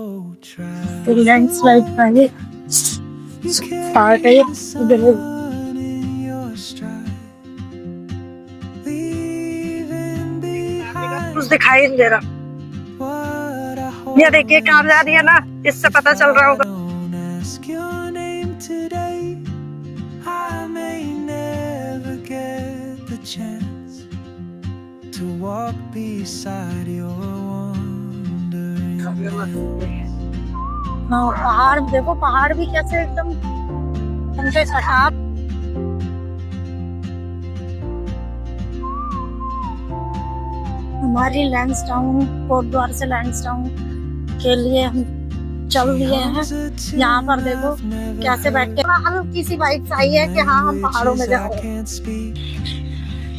तो लैंडस्लाइड पहले स्टार्ट है इधर कुछ दिखाई नहीं दे रहा। ये देखिए कार जा रही है ना, इससे पता चल रहा होगा। पहाड़ देखो, पहाड़ भी कैसे एकदम उनके सटाप। हमारी लैंसडाउन कोटद्वार से लैंसडाउन के लिए हम चल दिए हैं। यहाँ पर देखो कैसे बैठ के हल्की सी वाइब्स आई है कि हाँ हम पहाड़ों में जा रहे हैं।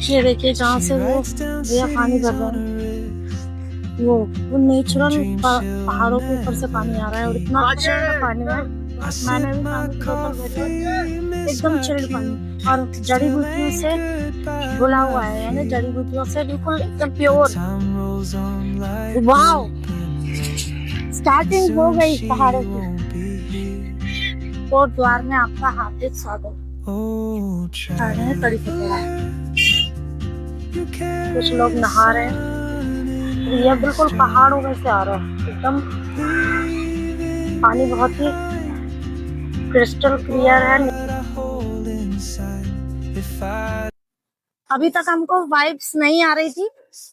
ये देखिए जहाँ से वो भैया पानी भर रहा है, वो नेचुरल पहाड़ों के ऊपर से पानी आ रहा है और इतना अच्छा पानी है। मैंने भी पानी की बोतल देखी, एकदम चिल्ड पानी और जड़ी बूटियों से घुला हुआ है, यानी जड़ी बूटियों से बिल्कुल एकदम प्योर। वाओ, स्टार्टिंग हो गई पहाड़ों की। कोटद्वार में आपका हार्दिक स्वागत। कुछ लोग नहा रहे हैं। ये बिल्कुल पहाड़ों में से आ रहा है, एकदम पानी बहुत ही क्रिस्टल क्लियर है। अभी तक हमको वाइब्स नहीं आ रही थी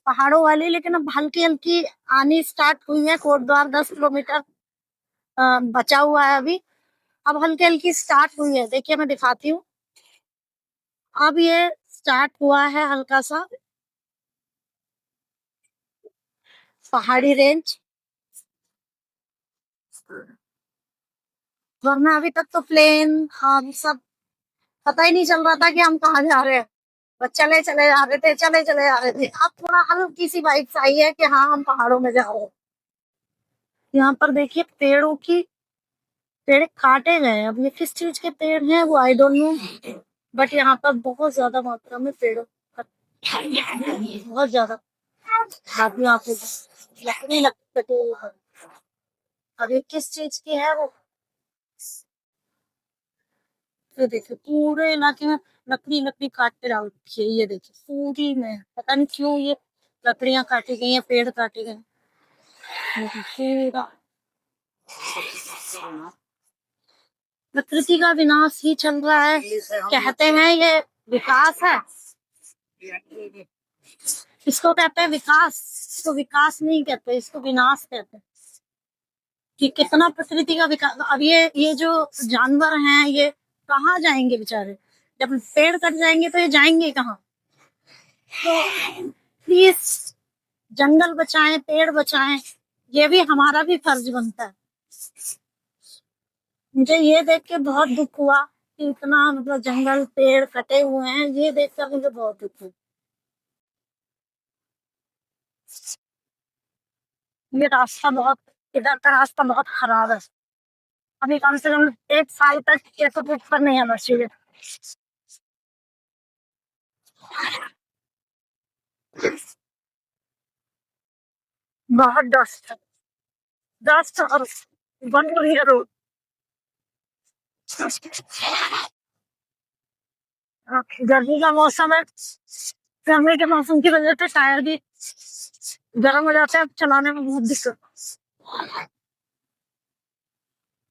पहाड़ों वाली, लेकिन अब हल्की हल्की आनी स्टार्ट हुई है। कोटद्वार 10 किलोमीटर बचा हुआ है अभी, अब हल्की हल्की स्टार्ट हुई है। देखिए मैं दिखाती हूँ, अब ये स्टार्ट हुआ है हल्का सा पहाड़ी रेंज। वरना अभी तक तो प्लेन हम सब पता ही नहीं चल रहा था कि हम कहाँ जा रहे हैं। बस चले चले जा रहे थे, चले चले जा रहे थे। अब थोड़ा हल्की सी वाइब्स आई है कि हाँ हम पहाड़ों में जा रहे हैं। यहाँ पर देखिए पेड़ काटे गए हैं। अब ये किस चीज के पेड़ हैं वो आई डोंट नो, बट यहाँ पर बहुत ज्यादा मात्रा में पेड़, बहुत ज्यादा लकड़ी कटे। अब ये किस चीज की है वो, तो देखिए पूरे इलाके में लकड़ी काट के डाल रखी है। ये देखिए पूरी में पता नहीं क्यों ये लकड़ियां काटी गई हैं, पेड़ काटे गए। पूरा प्रकृति का विनाश ही चल रहा है। कहते हैं ये विकास है, इसको कहते हैं विकास। इसको विकास नहीं कहते, इसको विनाश कहते हैं। कि कितना प्रकृति का विकास। अब ये जो जानवर हैं ये कहाँ जाएंगे बेचारे, जब पेड़ कट जाएंगे तो ये जाएंगे कहाँ। तो प्लीज जंगल बचाएं, पेड़ बचाएं, ये भी हमारा भी फर्ज बनता है। मुझे ये देख के बहुत दुख हुआ कि इतना मतलब जंगल पेड़ कटे हुए हैं, ये देखकर मुझे बहुत दुख हुआ। ये रास्ता बहुत, इधर का रास्ता बहुत खराब है। अभी कम से कम 1 साल तक ये सब ऊपर नहीं आना चाहिए। बहुत डस्ट और बन रही है रोड। गर्मी का मौसम है, गर्मी के मौसम की वजह से टायर भी गर्म हो जाते हैं, चलाने में बहुत दिक्कत।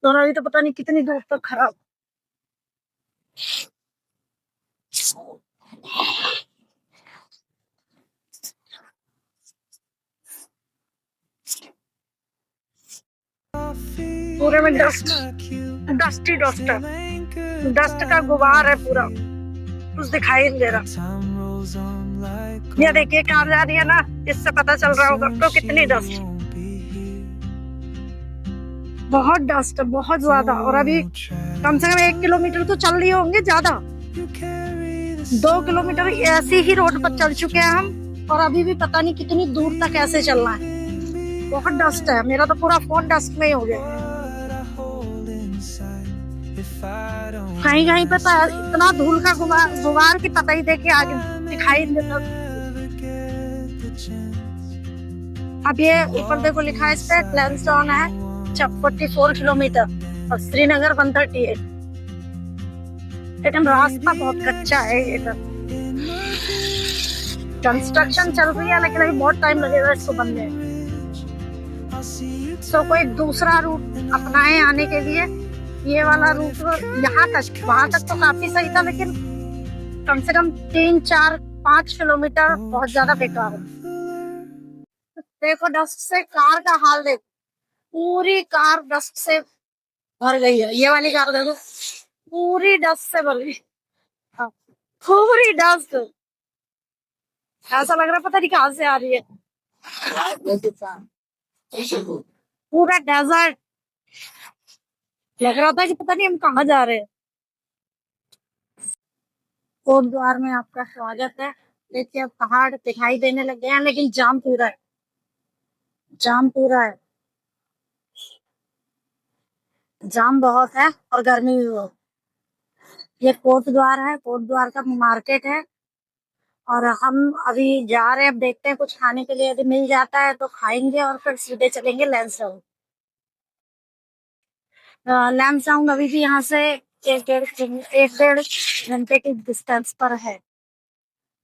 तो अभी तो पता नहीं कितनी दूर तक खराब। पूरे में डस्ट का गुबार है पूरा, कुछ दिखाई नहीं दे रहा। ये देखिए कार जा रही है ना, इससे पता चल रहा होगा तो कितनी डस्ट, बहुत डस्ट है, बहुत ज्यादा। और अभी कम से कम 1 किलोमीटर तो चल रही होंगे, ज्यादा 2 किलोमीटर ऐसी ही रोड पर चल चुके हैं हम, और अभी भी पता नहीं कितनी दूर तक ऐसे चलना है। बहुत डस्ट है, मेरा तो पूरा फोन डस्ट में ही हो गया। कहीं कहीं पे इतना धूल का गुबार की पता ही देखिए आगे दिखाई नहीं देता। अब ये ऊपर देखो लिखा है इस पे लैंसडाउन है, 44 किलोमीटर और श्रीनगर 138। लेकिन रास्ता बहुत कच्चा है इधर, कंस्ट्रक्शन चल रही है, लेकिन अभी बहुत टाइम लगेगा इसको बनने। तो कोई दूसरा रूट अपनाए आने के लिए। ये वाला रूट यहाँ तक, वहां तक तो काफी सही था, लेकिन कम से कम 3, 4, 5 किलोमीटर बहुत ज्यादा बेकार है। देखो डस्ट से कार का हाल देखो, पूरी कार डस्ट से भर गई है। ये वाली कार देखो, पूरी डस्ट से भर गई। हाँ, पूरी डस्ट, ऐसा लग रहा है पता नहीं कहाँ से आ रही है। पूरा डेजर्ट लग रहा था कि पता नहीं हम कहाँ जा रहे हैं। कोट द्वार में आपका स्वागत है। देखिए अब पहाड़ दिखाई देने लग गए हैं, लेकिन जाम पूरा है, जाम पूरा है, जाम बहुत है और गर्मी भी बहुत। ये कोट द्वार है, कोट द्वार का मार्केट है और हम अभी जा रहे हैं। अब देखते हैं कुछ खाने के लिए, यदि मिल जाता है तो खाएंगे और फिर सीधे चलेंगे लैंसडाउन। लैंसडाउन अभी भी यहाँ से 1-1.5 घंटे के डिस्टेंस पर है।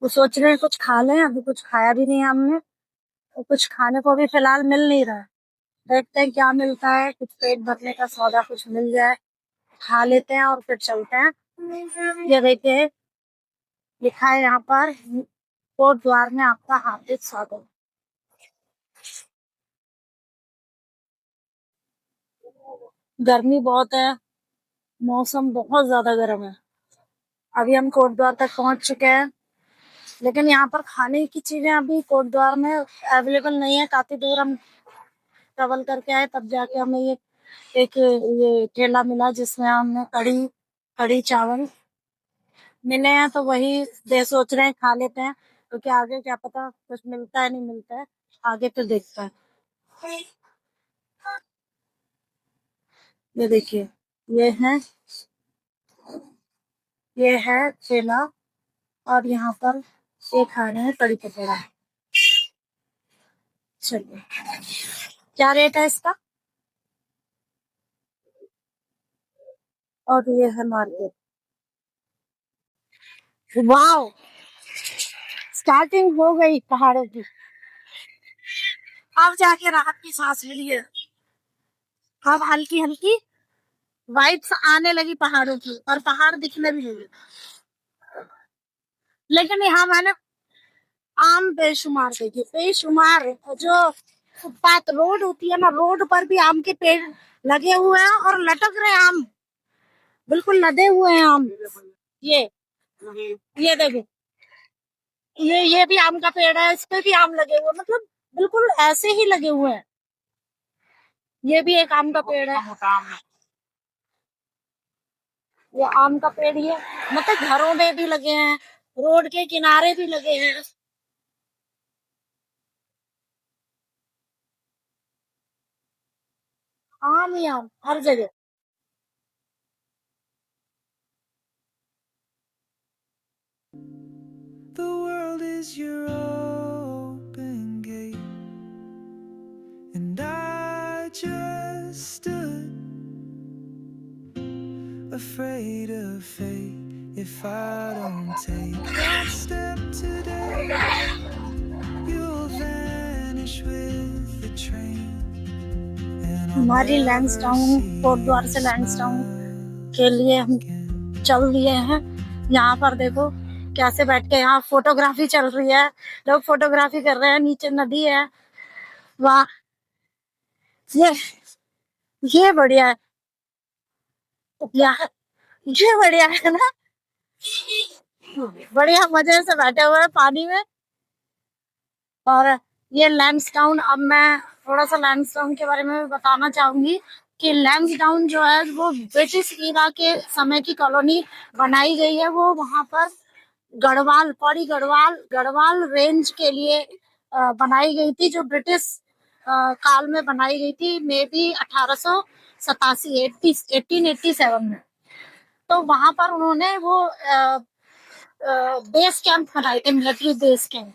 वो सोच रहे हैं कुछ खा लें, अभी कुछ खाया भी नहीं है हमने, तो कुछ खाने को भी फिलहाल मिल नहीं रहा है। देखते हैं क्या मिलता है, कुछ पेट भरने का सौदा कुछ मिल जाए, खा लेते हैं और फिर चलते हैं। ये देखिए लिखा है यहाँ पर, कोट द्वार में आपका हार्दिक स्वागत। गर्मी बहुत है, मौसम बहुत ज्यादा गर्म है। अभी हम कोट द्वार तक पहुंच चुके हैं, लेकिन यहाँ पर खाने की चीजें अभी कोट द्वार में अवेलेबल नहीं है। काफी दूर हम ट्रेवल करके आए, तब जाके हमें ये एक ये ठेला मिला जिसमें हमने कढ़ी कढ़ी चावल मिले हैं, तो वही दे सोच रहे हैं खा लेते हैं, क्योंकि आगे क्या पता कुछ मिलता है नहीं मिलता है, आगे फिर देखता है। ये देखिए, ये है ये है ठेला और यहाँ पर ये खा रहे हैं कढ़ी पकौड़ा। चलिए, क्या रेट है इसका? और ये है मार्केट। वाओ, स्टार्टिंग हो गई पहाड़ों की, अब जाके राहत की सांस मिली है। अब हल्की हल्की वाइब्स आने लगी पहाड़ों की और पहाड़ दिखने भी लगे। लेकिन यहाँ मैंने आम बेशुमार देखे, बेशुमार। जो फुटपाथ रोड होती है ना, रोड पर भी आम के पेड़ लगे हुए हैं और लटक रहे हैं आम, बिल्कुल लदे हुए हैं आम। ये ये देखो, ये भी आम का पेड़ है, इस पे भी आम लगे हुए, मतलब बिल्कुल ऐसे ही लगे हुए हैं। ये भी एक आम का पेड़ है, ये आम का पेड़ ही है, मतलब घरों में भी लगे हैं, रोड के किनारे भी लगे हैं। आम ही आम हर जगह। The world is your open gate, and I just stood afraid of fate. If I don't take that step today, you'll vanish with the train. हमारी लैंसडाउन, कोट द्वार से लैंसडाउन के लिए हम चल दिए हैं। यहाँ पर देखो कैसे बैठ के यहाँ फोटोग्राफी चल रही है, लोग फोटोग्राफी कर रहे हैं, नीचे नदी है। वाह, ये ये बढ़िया है, यहाँ ये बढ़िया है ना, बढ़िया मजे से बैठे हुए हैं पानी में। और ये लैंसडाउन, अब मैं थोड़ा सा लैंसडाउन के बारे में भी बताना चाहूंगी कि लैंसडाउन जो है वो ब्रिटिश ईरा के समय की कॉलोनी बनाई गई है। वो वहां पर गढ़वाल, पौड़ी गढ़वाल, गढ़वाल रेंज के लिए बनाई गई थी, जो ब्रिटिश काल में बनाई गई थी, मे बी 1887, 1887 में। तो वहां पर उन्होंने वो बेस कैंप बनाए थे, मिलिट्री बेस कैंप।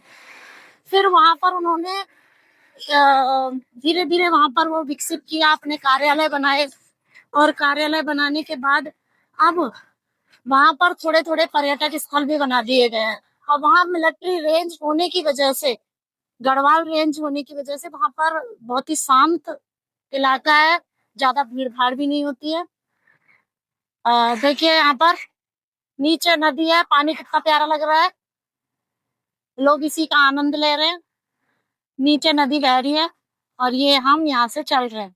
फिर वहां पर उन्होंने धीरे धीरे वहां पर वो विकसित किया, अपने कार्यालय बनाए, और कार्यालय बनाने के बाद अब वहां पर थोड़े थोड़े पर्यटक स्थल भी बना दिए गए हैं। और वहां मिलिट्री रेंज होने की वजह से, गढ़वाल रेंज होने की वजह से वहां पर बहुत ही शांत इलाका है, ज्यादा भीड़ भाड़ भी नहीं होती है। देखिए यहाँ पर नीचे नदी है, पानी कितना प्यारा लग रहा है, लोग इसी का आनंद ले रहे हैं। नीचे नदी बह रही है और ये हम यहाँ से चल रहे हैं।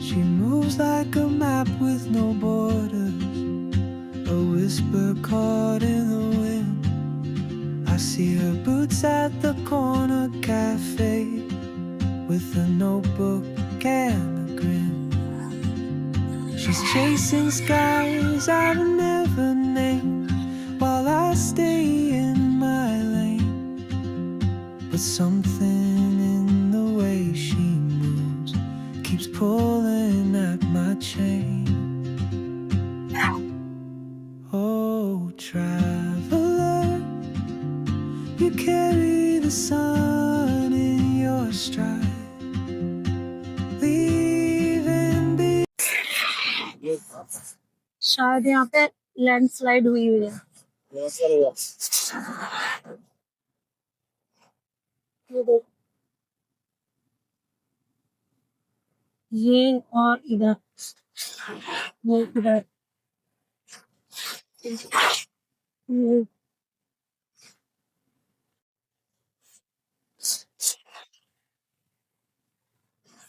She moves like a map with no borders, a whisper caught in the wind. I see her boots at the corner cafe with a notebook and a grin. She's chasing skies I've never named while I stay in my lane. But something in the way she moves keeps pulling at my chain. Oh, traveler, you carry the sun in your stride, leaving be. शायद यहाँ पे landslide हुई हुई है। ये देखो, ये और इधर, ये इधर, ये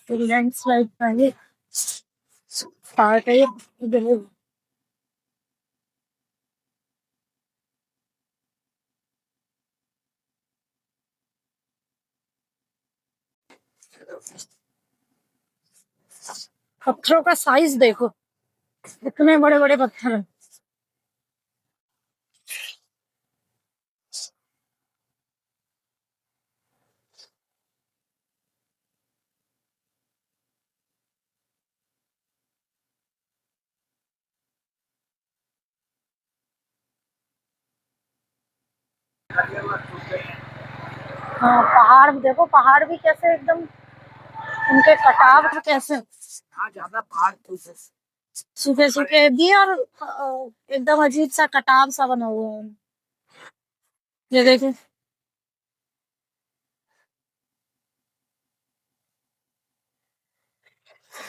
लैंडस्लाइड का ये पार्ट है। इधर पत्थरों का साइज देखो, इतने बड़े बड़े पत्थर हैं। हाँ, पहाड़ देखो, पहाड़ भी कैसे एकदम, उनके कटाव कैसे सूखे सूखे दिए, और एकदम अजीब सा कटाव सा बना हुआ है। ये देखो,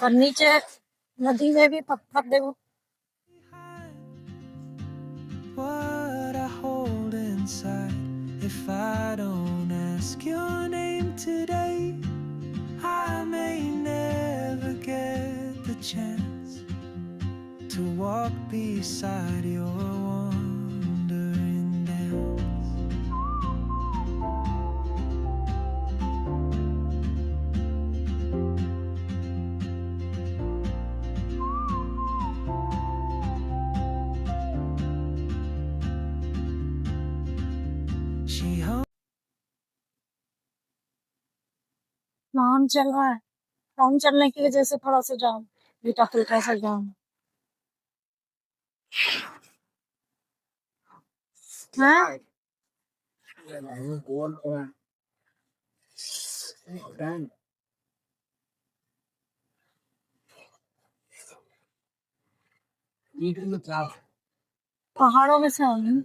और नीचे नदी में भी पत्थर देखो। What I hold inside. If I don't ask your name today, I may never get the chance to walk beside your wandering dance. She hung वाहन चल रहा है, वाहन चलने की वजह से थोड़ा सा जाम, हल्का फुल्का सा जाम है। पहाड़ों में से आए हैं।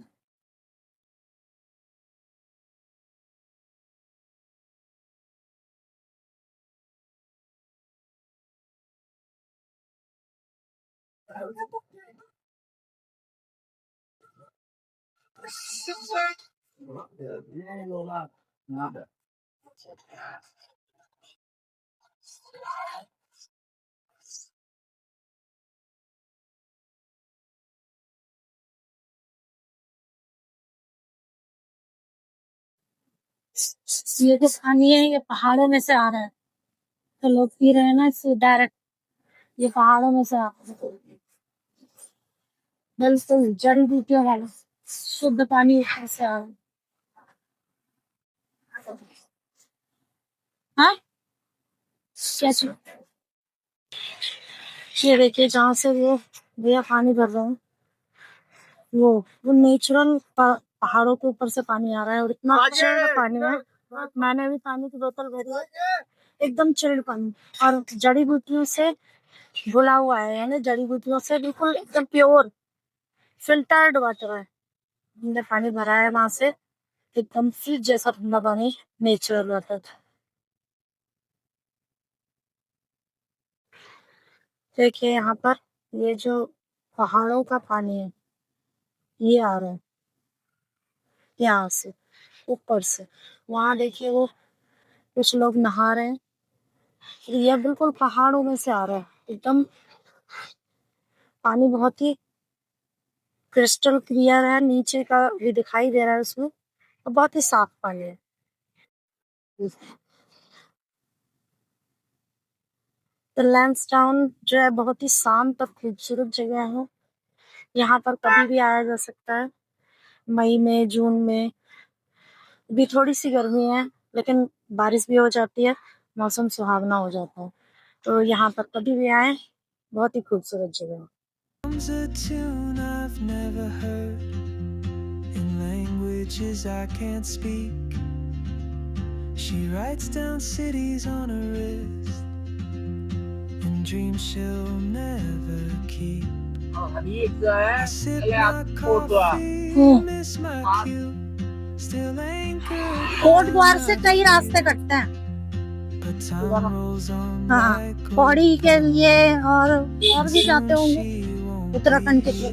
ये जो पानी है ये पहाड़ों में से आ रहा है, तो लोग पी रहे हैं ना इससे डायरेक्ट, ये पहाड़ों में से आ रहा है, बिल्कुल जड़ी बूटियों वाला शुद्ध पानी ऊपर से आ रहा है। हाँ क्या चीज? ये देखिए जहाँ से वो भैया पानी भर रहे हैं, वो नेचुरल पहाड़ों के ऊपर से पानी आ रहा है और इतना चिल्ड पानी है। मैंने भी पानी की बोतल भरी है, एकदम चिल्ड पानी और जड़ी बूटियों से घुला हुआ है, यानी जड़ी बूटियों से बिल्कुल एकदम प्योर फिल्टर्ड वाटर है। हमने पानी भरा है वहां से, एकदम फ्रिज जैसा ठंडा पानी, नेचुरल वाटर। देखिए यहाँ पर ये जो पहाड़ों का पानी है ये आ रहा है यहाँ से ऊपर से, वहां देखिए वो कुछ लोग नहा रहे हैं, ये बिल्कुल पहाड़ों में से आ रहा है, एकदम पानी बहुत ही क्रिस्टल क्लियर है, नीचे का भी दिखाई दे रहा है उसमें, और बहुत ही साफ पानी है। तो लैंसडाउन जो है बहुत ही शांत और खूबसूरत जगह है, यहाँ पर कभी भी आया जा सकता है, मई में जून में। भी थोड़ी सी गर्मी है लेकिन बारिश भी हो जाती है, मौसम सुहावना हो जाता है, तो यहाँ पर कभी भी आए, बहुत ही खूबसूरत जगह है। Comes a tune I've never heard in languages I can't speak. She writes down cities on her wrist and dreams she'll never keep. I sip my coffee, miss my cue, still anchored. Kotdwar से कई रास्ते कटते हैं, But time rolls on हाँ, like Pauri के लिए और भी जाते होंगे उत्तराखंड के लिए।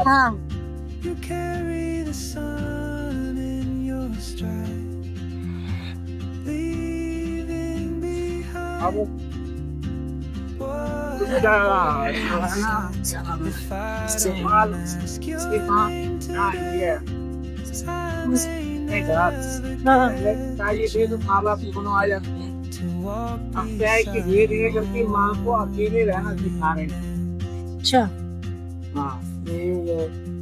हाँ You carry the sun in your stride, leaving behind what if I don't ask your name today? I may never to walk beside माँ को अकेले रहना सिखा रहे हैं। अच्छा, हाँ, ये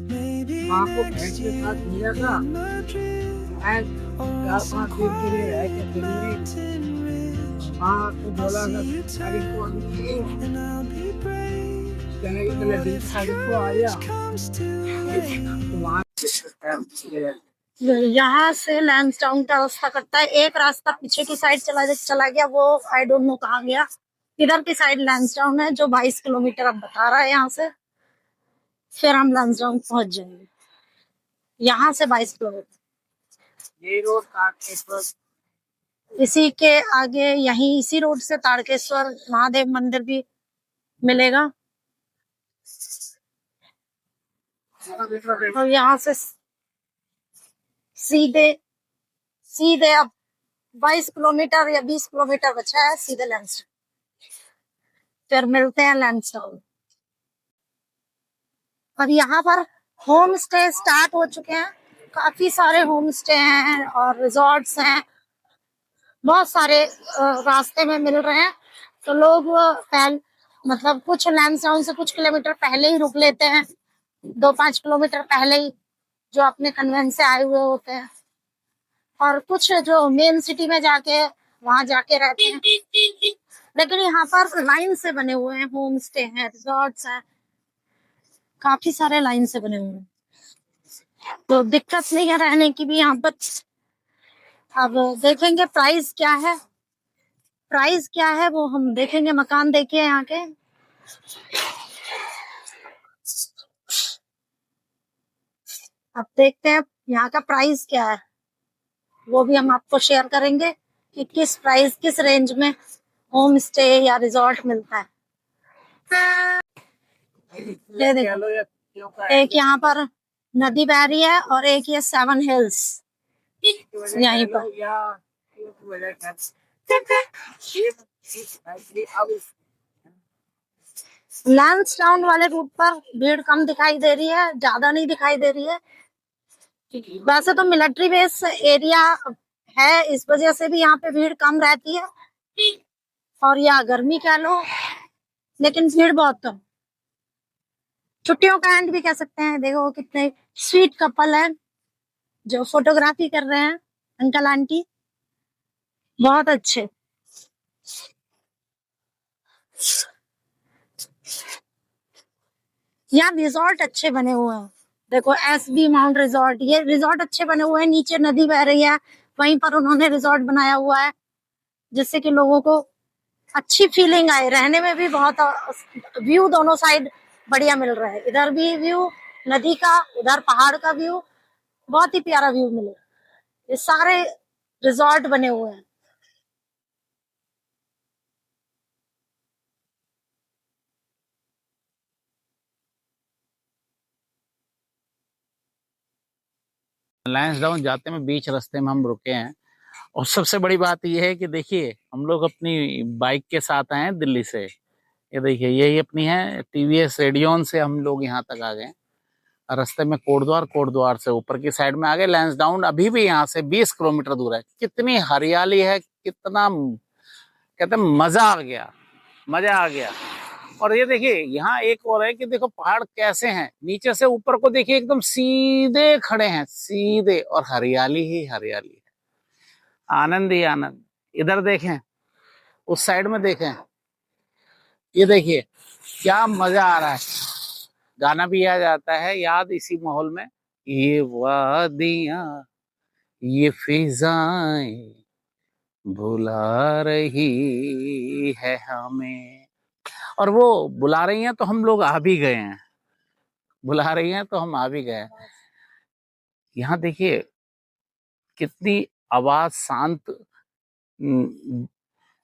maybe माँ को next भैंस के year साथ मिला था, in my dream भैंस or 4-5 दिन के लिए रह के चली गई। mountain ridge. माँ को बोला See था you तारीख को turn and I'll be brave. चले चले 20 तारीख को आया, Comes to me. तो वहाँ से यहाँ से लैंसडाउन का रास्ता कटता है, एक रास्ता पीछे की साइड चला गया, वो आई डोंट नो कहाँ गया। इधर की साइड लैंसडाउन है जो 22 किलोमीटर अब बता रहा है यहाँ से, फिर हम लैंसडाउन पहुंच जाएंगे, यहाँ से 22 किलोमीटर। ये रोड तारकेश्वर, इसी के आगे यहीं इसी रोड से तारकेश्वर महादेव मंदिर भी मिलेगा, और यहाँ से सीधे अब 22 किलोमीटर या 20 किलोमीटर बचा है, सीधे लैंसडाउन। फिर मिलते हैं लैंसडाउन। और यहाँ पर होम स्टे स्टार्ट हो चुके हैं, काफी सारे होम स्टे हैं और रिजॉर्ट्स हैं, बहुत सारे रास्ते में मिल रहे हैं, तो लोग मतलब कुछ लैंसडाउन से कुछ किलोमीटर पहले ही रुक लेते हैं, 2-5 किलोमीटर पहले ही, जो अपने कन्वेंस से आए हुए होते हैं, और कुछ जो मेन सिटी में जाके वहां जाके रहते हैं। लेकिन यहाँ पर लाइन से बने हुए हैं, होम स्टे हैं, रिजॉर्ट्स हैं, काफी सारे लाइन से बने हुए हैं, तो दिक्कत नहीं है रहने की भी यहाँ पर। अब देखेंगे प्राइस क्या है वो हम देखेंगे, मकान देखिए यहाँ के। अब देखते हैं यहाँ का प्राइस क्या है, वो भी हम आपको शेयर करेंगे कि किस प्राइस किस रेंज में होम स्टे या रिजॉर्ट मिलता है। ये देखो, एक यहाँ पर नदी बह रही है और एक ये 7 हिल्स यहीं पर। लैंसडाउन वाले रूट पर भीड़ कम दिखाई दे रही है, ज्यादा नहीं दिखाई दे रही है। वैसे तो मिलिट्री बेस एरिया है, इस वजह से भी यहाँ पे भीड़ कम रहती है, और या गर्मी कह लो, लेकिन भीड़ बहुत कम। छुट्टियों का एंड भी कह सकते हैं। देखो कितने स्वीट कपल है जो फोटोग्राफी कर रहे हैं, अंकल आंटी बहुत अच्छे। यहाँ रिजॉर्ट अच्छे बने हुए हैं। देखो SB माउंट रिजॉर्ट, ये रिजॉर्ट अच्छे बने हुए हैं। नीचे नदी बह रही है, वहीं पर उन्होंने रिजॉर्ट बनाया हुआ है, जिससे कि लोगों को अच्छी फीलिंग आए। रहने में भी बहुत व्यू दोनों साइड बढ़िया मिल रहा है। इधर भी व्यू नदी का, उधर पहाड़ का व्यू, बहुत ही प्यारा व्यू मिले। ये सारे रिजॉर्ट बने हुए हैं। लैंसडाउन जाते में बीच रास्ते में हम रुके हैं, और सबसे बड़ी बात यह है कि देखिए हम लोग अपनी बाइक के साथ आए हैं दिल्ली से। ये देखिए यही अपनी है TVS रेडियन से हम लोग यहाँ तक आ गए। रास्ते में कोटद्वार से ऊपर की साइड में आ गए। लैंसडाउन अभी भी यहाँ से 20 किलोमीटर दूर है। कितनी हरियाली है, कितना कहते हैं मजा आ गया, मजा आ गया। और ये देखिए यहाँ एक और है कि देखो पहाड़ कैसे हैं, नीचे से ऊपर को देखिए एकदम सीधे खड़े हैं, सीधे, और हरियाली ही हरियाली है, आनंद ही आनंद। इधर देखें, उस साइड में देखें, ये देखिए क्या मजा आ रहा है। गाना भी आ जाता है याद इसी माहौल में, ये वादियां ये फिजाएं बुला रही है हमें, और वो बुला रही हैं तो हम लोग आ भी गए हैं, बुला रही हैं तो हम आ भी गए हैं। यहाँ देखिए कितनी आवाज शांत,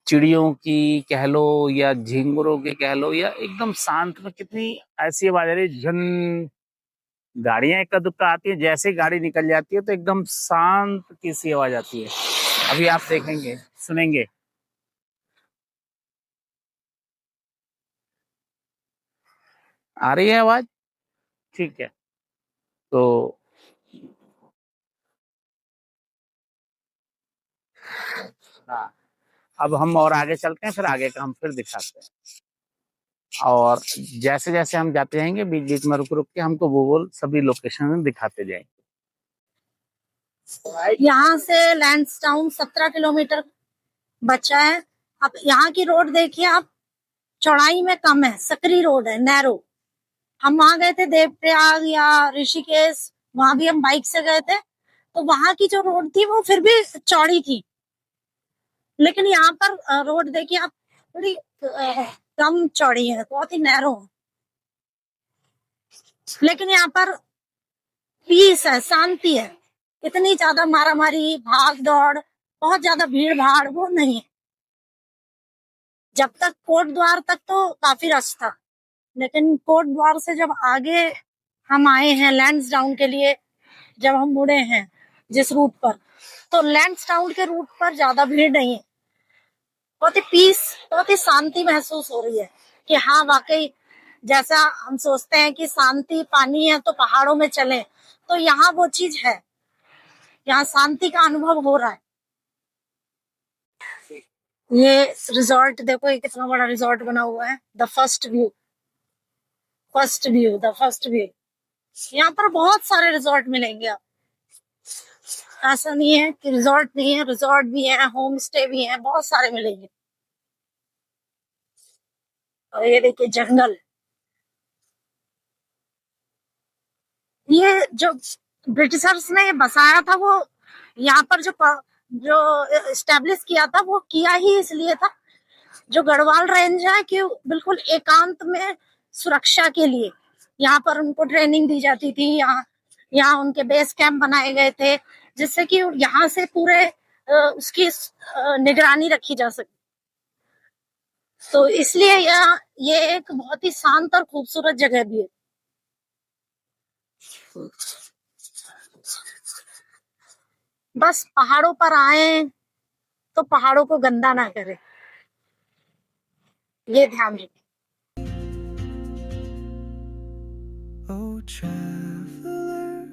चिड़ियों की कह लो या झिंगुरों की कह लो, या एकदम शांत में कितनी ऐसी आवाज आ रही है। झन, गाड़ियां इक्का दुक्का आती है, जैसे गाड़ी निकल जाती है तो एकदम शांत की सी आवाज आती है। अभी आप देखेंगे, सुनेंगे। आ रही है आवाज? ठीक है, तो हाँ, अब हम और आगे चलते हैं, फिर आगे का हम फिर दिखाते हैं। और जैसे जैसे हम जाते जाएंगे बीच बीच में रुक रुक के हमको वो सभी लोकेशन दिखाते जाएंगे। यहाँ से लैंसडाउन 17 किलोमीटर बचा है। अब यहाँ की रोड देखिए आप, चौड़ाई में कम है, सकरी रोड है, नैरो। हम वहां गए थे देवप्रयाग या ऋषिकेश, वहां भी हम बाइक से गए थे, तो वहां की जो रोड थी वो फिर भी चौड़ी थी। लेकिन यहाँ पर रोड देखिए आप, थोड़ी कम चौड़ी है, बहुत ही नैरो है। लेकिन यहाँ पर पीस है, शांति है। इतनी ज्यादा मारामारी, भाग दौड़, बहुत ज्यादा भीड़ भाड़ वो नहीं है। जब तक कोटद्वार तक तो काफी रश था, लेकिन कोटद्वार से जब आगे हम आए हैं लैंसडाउन के लिए, जब हम मुड़े हैं जिस रूट पर, तो लैंसडाउन के रूट पर ज्यादा भीड़ नहीं है। बहुत ही पीस, बहुत ही शांति महसूस हो रही है कि हाँ वाकई जैसा हम सोचते हैं कि शांति पानी है तो पहाड़ों में चलें, तो यहाँ वो चीज है। यहाँ शांति का अनुभव हो रहा है। ये रिजॉर्ट देखो, ये कितना बड़ा रिजॉर्ट बना हुआ है। The first view, the first view. यहाँ पर बहुत सारे रिजॉर्ट मिलेंगे आप, ऐसा नहीं है कि रिजॉर्ट नहीं है, रिजॉर्ट भी है, होम स्टे भी है, बहुत सारे मिलेंगे। और ये देखिए जंगल, ये जो ब्रिटिशर्स ने बसाया था, वो यहाँ पर जो एस्टेब्लिश किया था, वो किया ही इसलिए था, जो गढ़वाल रेंज है कि बिल्कुल एकांत में सुरक्षा के लिए यहाँ पर उनको ट्रेनिंग दी जाती थी। यहाँ उनके बेस कैंप बनाए गए थे, जिससे कि यहाँ से पूरे उसकी निगरानी रखी जा सके। तो इसलिए ये एक बहुत ही शांत और खूबसूरत जगह भी है। बस पहाड़ों पर आए तो पहाड़ों को गंदा ना करें, ये ध्यान रखें। traveler,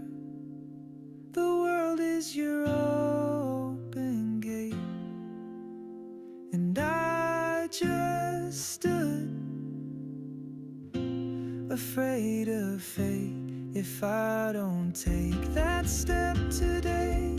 the world is your open gate, and I just stood afraid of fate. If I don't take that step today,